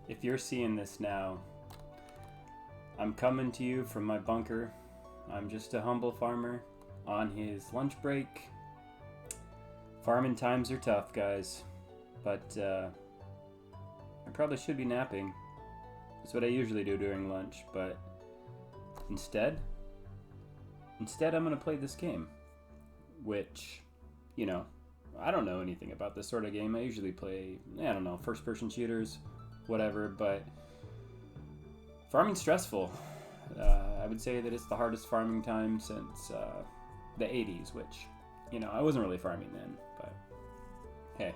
if you're seeing this now, I'm coming to you from my bunker. I'm just a humble farmer on his lunch break. Farming times are tough, guys, but I probably should be napping. That's what I usually do during lunch, but instead I'm gonna play this game, which, you know, I don't know anything about this sort of game. I usually play, I don't know, first-person shooters, whatever, but farming's stressful. I would say that it's the hardest farming time since the 80s, which, you know, I wasn't really farming then, but hey,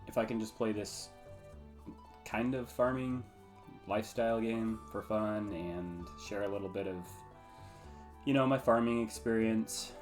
if I can just play this kind of farming lifestyle game for fun and share a little bit of, you know, my farming experience,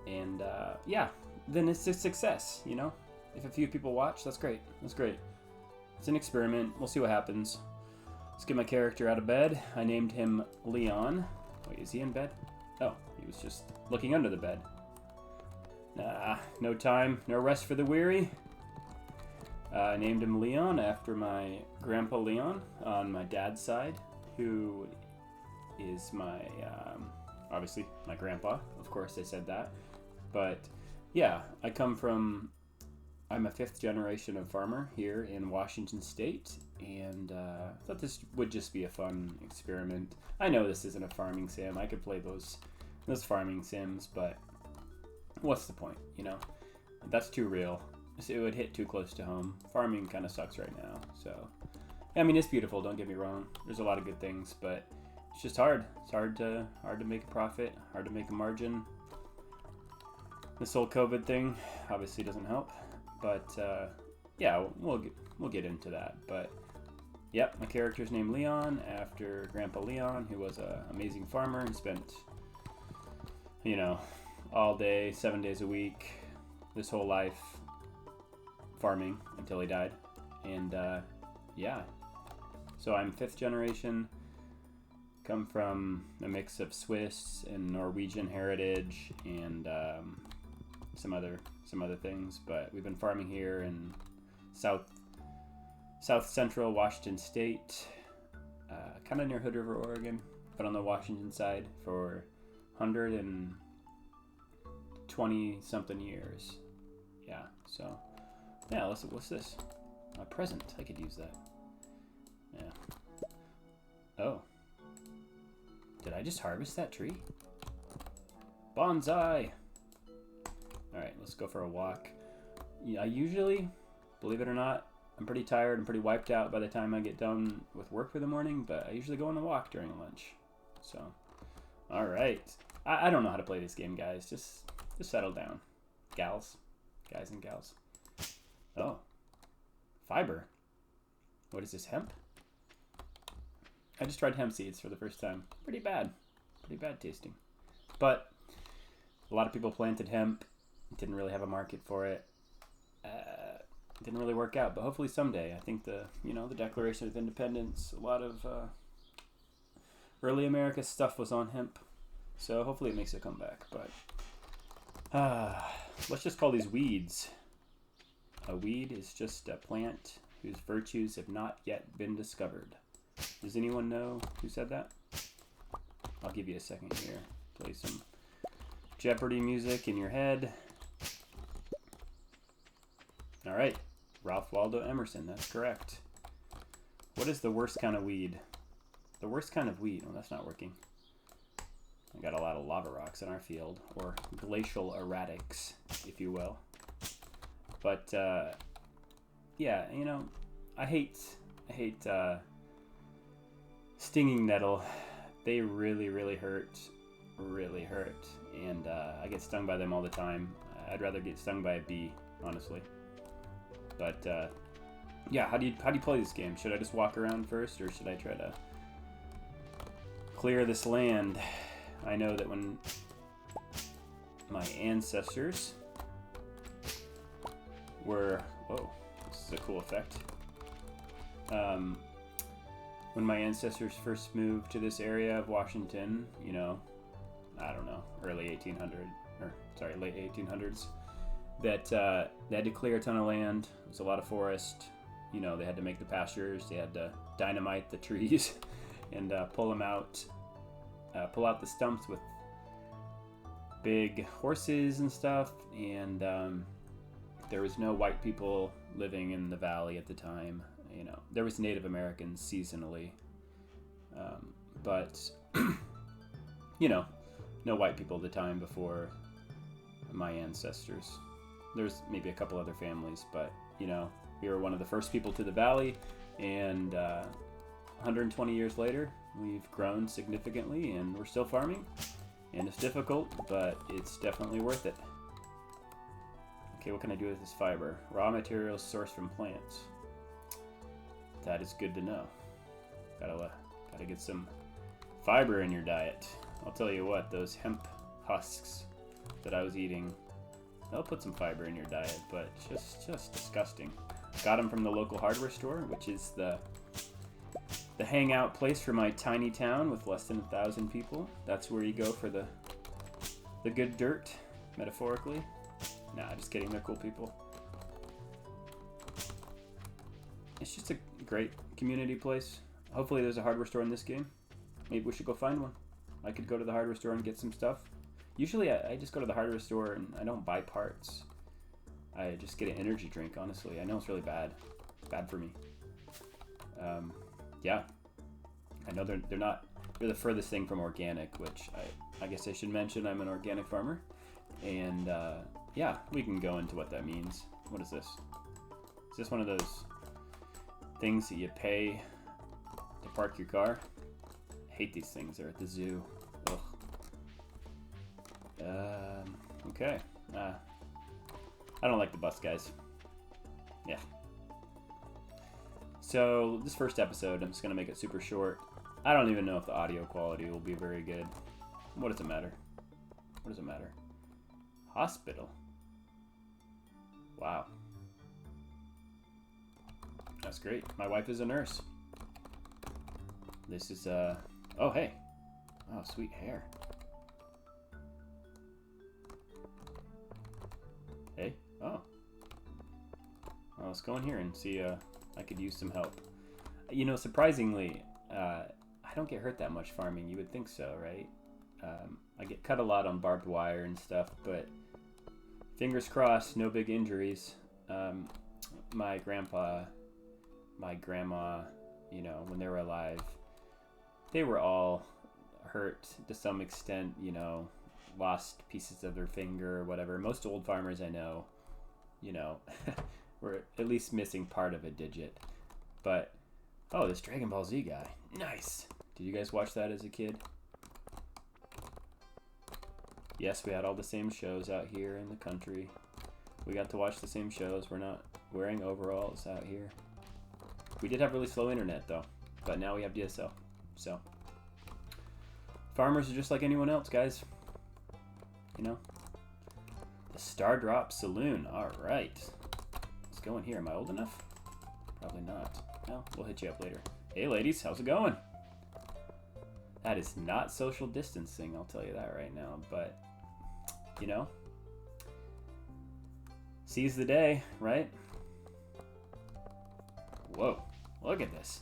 and yeah, then it's a success, you know? If a few people watch, that's great. That's great. It's an experiment. We'll see what happens. Let's get my character out of bed. I named him Leon. Wait, is he in bed? Oh, he was just looking under the bed. Nah, no time, no rest for the weary. I named him Leon after my grandpa Leon on my dad's side, who is my, obviously, my grandpa. Of course I said that. But yeah, I'm a fifth generation of farmer here in Washington State, and I thought this would just be a fun experiment. I know this isn't a farming sim. I could play those farming sims, but what's the point, you know? That's too real. It would hit too close to home. Farming kind of sucks right now, so. I mean, it's beautiful, don't get me wrong. There's a lot of good things, but it's just hard. It's hard to make a profit, hard to make a margin. This whole COVID thing obviously doesn't help, but yeah, we'll get into that. But yep, my character's named Leon after Grandpa Leon, who was an amazing farmer and spent, you know, all day, 7 days a week, this whole life farming until he died. And yeah, so I'm fifth generation, come from a mix of Swiss and Norwegian heritage, and some other things, but we've been farming here in south central Washington State, kind of near Hood River, Oregon, but on the Washington side for 120 something years. Yeah, so yeah, what's this? A present. I could use that. Yeah. Oh, did I just harvest that tree? Bonsai. Alright, let's go for a walk. Yeah, I usually, believe it or not, I'm pretty tired and pretty wiped out by the time I get done with work for the morning, but I usually go on a walk during lunch. So, alright. I don't know how to play this game, guys. Just settle down. Guys and gals. Oh. Fiber. What is this, hemp? I just tried hemp seeds for the first time. Pretty bad tasting. But a lot of people planted hemp. Didn't really have a market for it. Didn't really work out, but hopefully someday. I think the Declaration of Independence, a lot of early America stuff was on hemp, so hopefully it makes a comeback. But let's just call these weeds. A weed is just a plant whose virtues have not yet been discovered. Does anyone know who said that? I'll give you a second here. Play some Jeopardy music in your head. All right, Ralph Waldo Emerson, that's correct. What is the worst kind of weed? The worst kind of weed, well, that's not working. I got a lot of lava rocks in our field, or glacial erratics, if you will. But, yeah, you know, I hate stinging nettle. They really hurt, and I get stung by them all the time. I'd rather get stung by a bee, honestly. But yeah, how do you play this game? Should I just walk around first, or should I try to clear this land? I know that when my ancestors were, whoa, this is a cool effect. When my ancestors first moved to this area of Washington, you know, I don't know, late 1800s, that they had to clear a ton of land. It was a lot of forest, you know, they had to make the pastures, they had to dynamite the trees and pull out the stumps with big horses and stuff. And there was no white people living in the valley at the time. You know, there was Native Americans seasonally, but you know, no white people at the time before my ancestors. There's maybe a couple other families, but you know, we were one of the first people to the valley, and 120 years later, we've grown significantly, and we're still farming, and it's difficult, but it's definitely worth it. Okay, what can I do with this fiber? Raw materials sourced from plants. That is good to know. Gotta get some fiber in your diet. I'll tell you what, those hemp husks that I was eating, they'll put some fiber in your diet, but just disgusting. Got them from the local hardware store, which is the hangout place for my tiny town with less than 1,000 people. That's where you go for the good dirt, metaphorically. Nah, just kidding, they're cool people. It's just a great community place. Hopefully there's a hardware store in this game. Maybe we should go find one. I could go to the hardware store and get some stuff. Usually I just go to the hardware store and I don't buy parts. I just get an energy drink, honestly. I know it's really bad. Bad for me. Yeah. I know they're the furthest thing from organic, which I guess I should mention I'm an organic farmer. And yeah, we can go into what that means. What is this? Is this one of those things that you pay to park your car? I hate these things. They're at the zoo. Ugh. Okay. I don't like the bus guys. Yeah. So this first episode, I'm just gonna make it super short. I don't even know if the audio quality will be very good. What does it matter? What does it matter? Hospital. Wow. That's great. My wife is a nurse. This is oh hey. Oh, sweet hair. Hey. Oh. Well, let's go in here and see. I could use some help. You know, surprisingly, I don't get hurt that much farming. You would think so, right? I get cut a lot on barbed wire and stuff, but fingers crossed, no big injuries. My grandpa, my grandma, you know, when they were alive, they were all hurt to some extent, you know, lost pieces of their finger or whatever. Most old farmers I know, you know, were at least missing part of a digit. But, oh, this Dragon Ball Z guy. Nice. Did you guys watch that as a kid? Yes, we had all the same shows out here in the country. We got to watch the same shows. We're not wearing overalls out here. We did have really slow internet, though. But now we have DSL. So, farmers are just like anyone else, guys. You know? The Stardrop Saloon. All right. Let's go in here. Am I old enough? Probably not. No, we'll hit you up later. Hey, ladies. How's it going? That is not social distancing, I'll tell you that right now. But, you know, seize the day, right? Whoa. Look at this.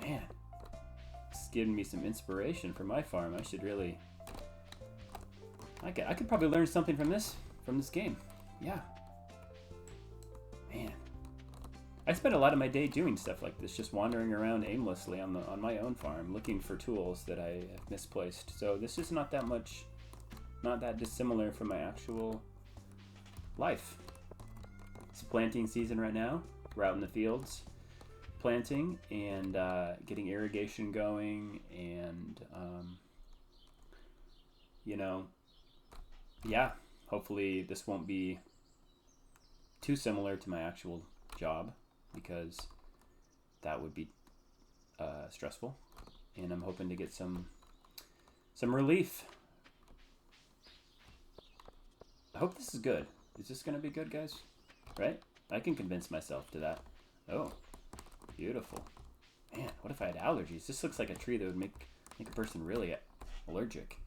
Man. It's giving me some inspiration for my farm. I should really... I could probably learn something from this game. Yeah. Man. I spend a lot of my day doing stuff like this, just wandering around aimlessly on my own farm, looking for tools that I have misplaced. So this is not that dissimilar from my actual life. It's planting season right now. We're out in the fields planting and getting irrigation going, and you know, yeah, hopefully this won't be too similar to my actual job, because that would be stressful, and I'm hoping to get some relief. I hope this is good. Is this gonna be good, guys? Right? I can convince myself to that. Oh, beautiful. Man, what if I had allergies? This looks like a tree that would make a person really allergic.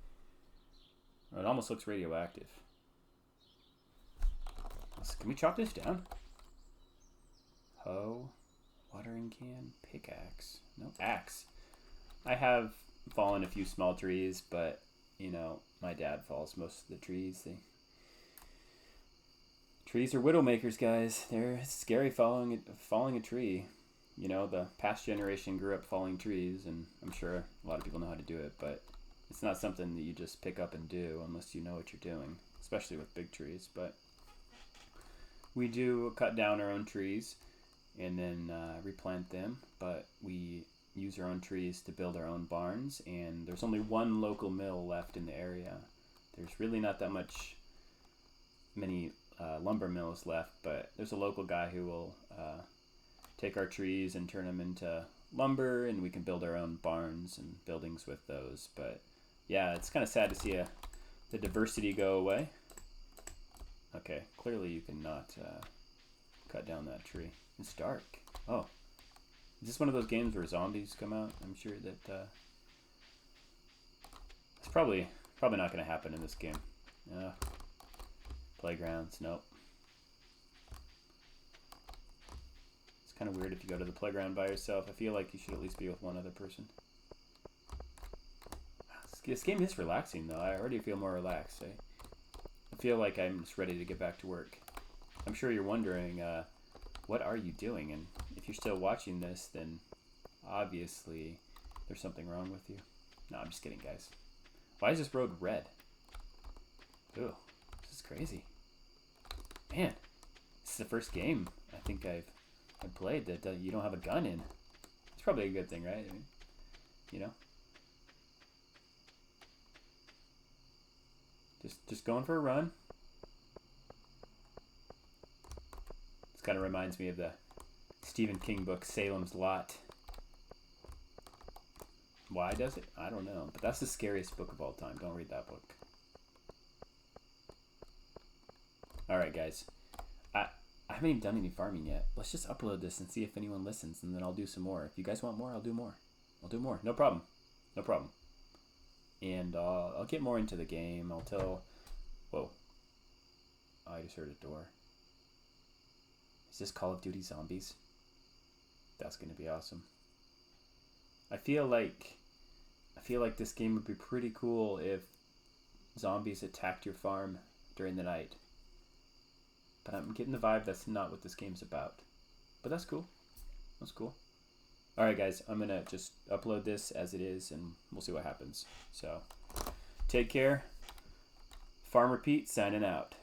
It almost looks radioactive. Can we chop this down? hoe, watering can, pickaxe. No, axe. I have fallen a few small trees, but you know, my dad falls most of the trees. Trees are widowmakers, guys. They're scary falling a tree. You know, the past generation grew up falling trees, and I'm sure a lot of people know how to do it, but it's not something that you just pick up and do unless you know what you're doing, especially with big trees. But we do cut down our own trees and then replant them, but we use our own trees to build our own barns, and there's only one local mill left in the area. There's really not that many lumber mills left, but there's a local guy who will take our trees and turn them into lumber, and we can build our own barns and buildings with those. But yeah, it's kind of sad to see the diversity go away. Okay, clearly you cannot cut down that tree. It's dark. Oh, is this one of those games where zombies come out? I'm sure that it's probably not going to happen in this game. Playgrounds, nope. It's kind of weird if you go to the playground by yourself. I feel like you should at least be with one other person. This game is relaxing, though. I already feel more relaxed. I feel like I'm just ready to get back to work. I'm sure you're wondering, what are you doing? And if you're still watching this, then obviously there's something wrong with you. No, I'm just kidding, guys. Why is this road red? Ooh, this is crazy. Man, this is the first game I think I've played that you don't have a gun in. It's probably a good thing, right? I mean, you know, just going for a run. This kind of reminds me of the Stephen King book Salem's Lot. Why does it? I don't know, but that's the scariest book of all time. Don't read that book. Alright, guys. I haven't even done any farming yet. Let's just upload this and see if anyone listens, and then I'll do some more. If you guys want more, I'll do more. I'll do more. No problem. No problem. And I'll get more into the game. I'll tell... Whoa. I just heard a door. Is this Call of Duty Zombies? That's going to be awesome. I feel like this game would be pretty cool if zombies attacked your farm during the night. But I'm getting the vibe that's not what this game's about. But that's cool. That's cool. Alright, guys. I'm going to just upload this as it is, and we'll see what happens. So, take care. Farmer Pete signing out.